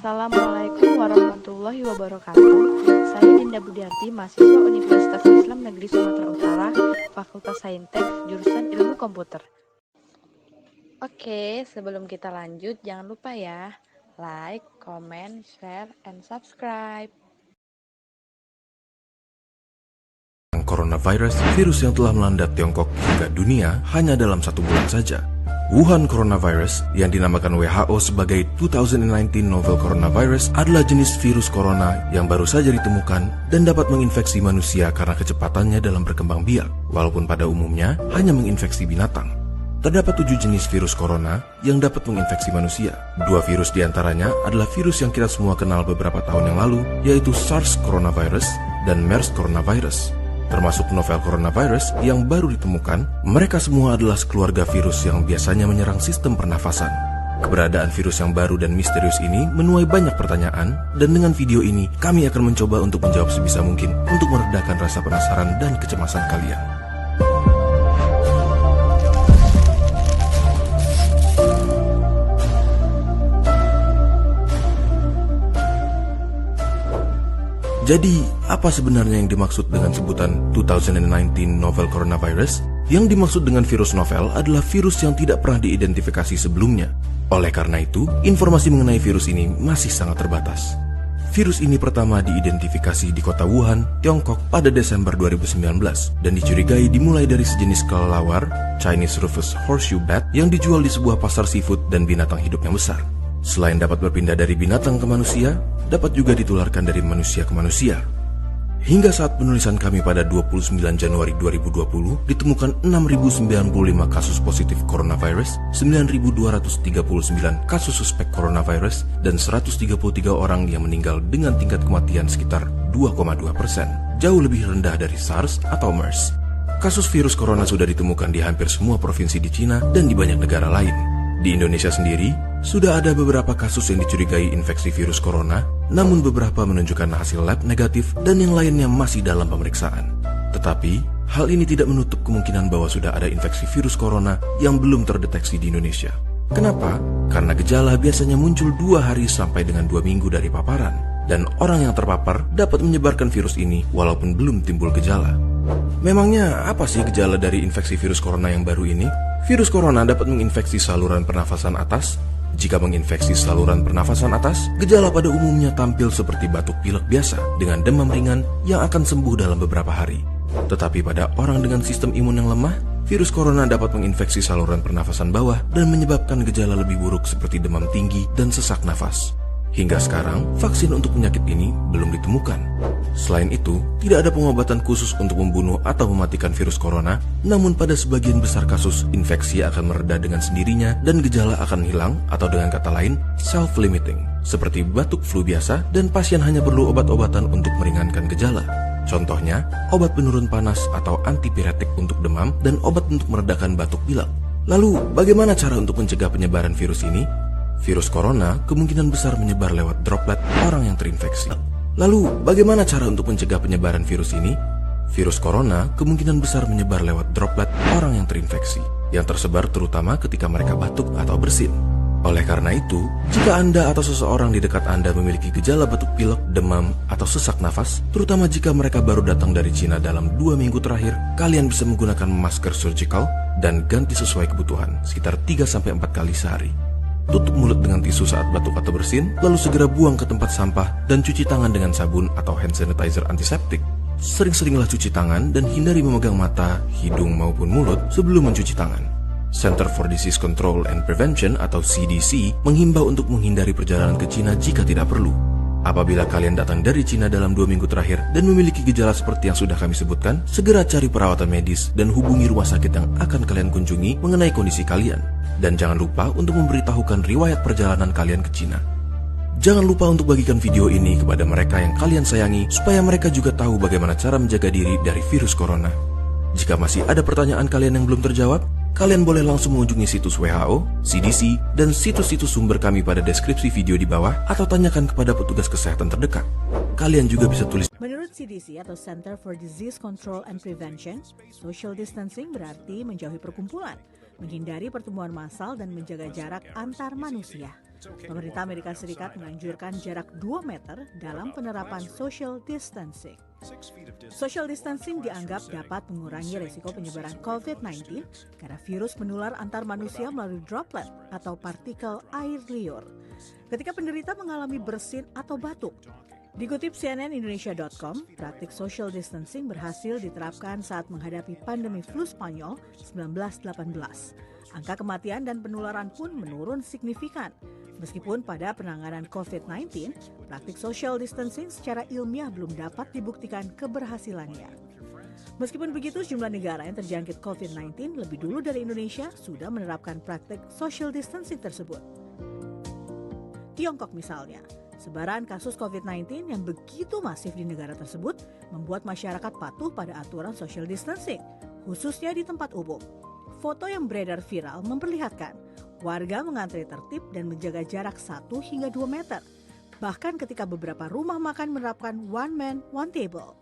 Assalamualaikum warahmatullahi wabarakatuh. Saya Dinda Budiarti, mahasiswa Universitas Islam Negeri Sumatera Utara, Fakultas Saintek, jurusan Ilmu Komputer. Oke, sebelum kita lanjut, jangan lupa ya, like, comment, share, and subscribe. Coronavirus, virus yang telah melanda Tiongkok hingga dunia hanya dalam 1 bulan saja. Wuhan Coronavirus, yang dinamakan WHO sebagai 2019 Novel Coronavirus, adalah jenis virus corona yang baru saja ditemukan dan dapat menginfeksi manusia karena kecepatannya dalam berkembang biak, walaupun pada umumnya hanya menginfeksi binatang. Terdapat 7 jenis virus corona yang dapat menginfeksi manusia. 2 virus diantaranya adalah virus yang kita semua kenal beberapa tahun yang lalu, yaitu SARS Coronavirus dan MERS Coronavirus. Termasuk novel coronavirus yang baru ditemukan, mereka semua adalah sekeluarga virus yang biasanya menyerang sistem pernafasan. Keberadaan virus yang baru dan misterius ini menuai banyak pertanyaan, dan dengan video ini kami akan mencoba untuk menjawab sebisa mungkin untuk meredakan rasa penasaran dan kecemasan kalian. Jadi, apa sebenarnya yang dimaksud dengan sebutan 2019 Novel Coronavirus? Yang dimaksud dengan virus novel adalah virus yang tidak pernah diidentifikasi sebelumnya. Oleh karena itu, informasi mengenai virus ini masih sangat terbatas. Virus ini pertama diidentifikasi di kota Wuhan, Tiongkok pada Desember 2019 dan dicurigai dimulai dari sejenis kelelawar, Chinese Rufous Horseshoe Bat, yang dijual di sebuah pasar seafood dan binatang hidup yang besar. Selain dapat berpindah dari binatang ke manusia, dapat juga ditularkan dari manusia ke manusia. Hingga saat penulisan kami pada 29 Januari 2020, ditemukan 6.095 kasus positif coronavirus, 9.239 kasus suspek coronavirus, dan 133 orang yang meninggal dengan tingkat kematian sekitar 2,2%, jauh lebih rendah dari SARS atau MERS. Kasus virus corona sudah ditemukan di hampir semua provinsi di Cina dan di banyak negara lain. Di Indonesia sendiri, sudah ada beberapa kasus yang dicurigai infeksi virus corona, namun beberapa menunjukkan hasil lab negatif dan yang lainnya masih dalam pemeriksaan. Tetapi, hal ini tidak menutup kemungkinan bahwa sudah ada infeksi virus corona yang belum terdeteksi di Indonesia. Kenapa? Karena gejala biasanya muncul 2 hari sampai dengan 2 minggu dari paparan, dan orang yang terpapar dapat menyebarkan virus ini walaupun belum timbul gejala. Memangnya apa sih gejala dari infeksi virus corona yang baru ini? Virus corona dapat menginfeksi saluran pernafasan atas. Jika menginfeksi saluran pernafasan atas, gejala pada umumnya tampil seperti batuk pilek biasa dengan demam ringan yang akan sembuh dalam beberapa hari. Tetapi pada orang dengan sistem imun yang lemah, virus corona dapat menginfeksi saluran pernafasan bawah dan menyebabkan gejala lebih buruk seperti demam tinggi dan sesak nafas. Hingga sekarang, vaksin untuk penyakit ini belum ditemukan. Selain itu, tidak ada pengobatan khusus untuk membunuh atau mematikan virus corona, namun pada sebagian besar kasus, infeksi akan mereda dengan sendirinya dan gejala akan hilang, atau dengan kata lain, self-limiting, seperti batuk flu biasa, dan pasien hanya perlu obat-obatan untuk meringankan gejala. Contohnya, obat penurun panas atau antipiretik untuk demam, dan obat untuk meredakan batuk pilek. Lalu, bagaimana cara untuk mencegah penyebaran virus ini? Virus corona kemungkinan besar menyebar lewat droplet orang yang terinfeksi. Lalu, bagaimana cara untuk mencegah penyebaran virus ini? Virus corona kemungkinan besar menyebar lewat droplet orang yang terinfeksi, yang tersebar terutama ketika mereka batuk atau bersin. Oleh karena itu, jika Anda atau seseorang di dekat Anda memiliki gejala batuk pilek, demam, atau sesak nafas, terutama jika mereka baru datang dari Cina dalam 2 minggu terakhir, kalian bisa menggunakan masker surgical dan ganti sesuai kebutuhan, sekitar 3-4 kali sehari. Tutup mulut dengan tisu saat batuk atau bersin, lalu segera buang ke tempat sampah dan cuci tangan dengan sabun atau hand sanitizer antiseptik. Sering-seringlah cuci tangan dan hindari memegang mata, hidung maupun mulut sebelum mencuci tangan. Center for Disease Control and Prevention atau CDC menghimbau untuk menghindari perjalanan ke Cina jika tidak perlu. Apabila kalian datang dari Cina dalam 2 minggu terakhir dan memiliki gejala seperti yang sudah kami sebutkan, segera cari perawatan medis dan hubungi rumah sakit yang akan kalian kunjungi mengenai kondisi kalian. Dan jangan lupa untuk memberitahukan riwayat perjalanan kalian ke Cina. Jangan lupa untuk bagikan video ini kepada mereka yang kalian sayangi supaya mereka juga tahu bagaimana cara menjaga diri dari virus corona. Jika masih ada pertanyaan kalian yang belum terjawab, kalian boleh langsung mengunjungi situs WHO, CDC, dan situs-situs sumber kami pada deskripsi video di bawah atau tanyakan kepada petugas kesehatan terdekat. Kalian juga bisa tulis. Menurut CDC atau Center for Disease Control and Prevention, social distancing berarti menjauhi perkumpulan, menghindari pertemuan massal dan menjaga jarak antar manusia. Pemerintah Amerika Serikat menganjurkan jarak 2 meter dalam penerapan social distancing. Social distancing dianggap dapat mengurangi risiko penyebaran COVID-19 karena virus menular antar manusia melalui droplet atau partikel air liur ketika penderita mengalami bersin atau batuk. Dikutip cnnindonesia.com, praktik social distancing berhasil diterapkan saat menghadapi pandemi flu Spanyol 1918. Angka kematian dan penularan pun menurun signifikan. Meskipun pada penanganan COVID-19, praktik social distancing secara ilmiah belum dapat dibuktikan keberhasilannya. Meskipun begitu, sejumlah negara yang terjangkit COVID-19 lebih dulu dari Indonesia sudah menerapkan praktik social distancing tersebut. Tiongkok misalnya, sebaran kasus COVID-19 yang begitu masif di negara tersebut membuat masyarakat patuh pada aturan social distancing, khususnya di tempat umum. Foto yang beredar viral memperlihatkan warga mengantre tertib dan menjaga jarak 1 hingga 2 meter. Bahkan ketika beberapa rumah makan menerapkan one man, one table.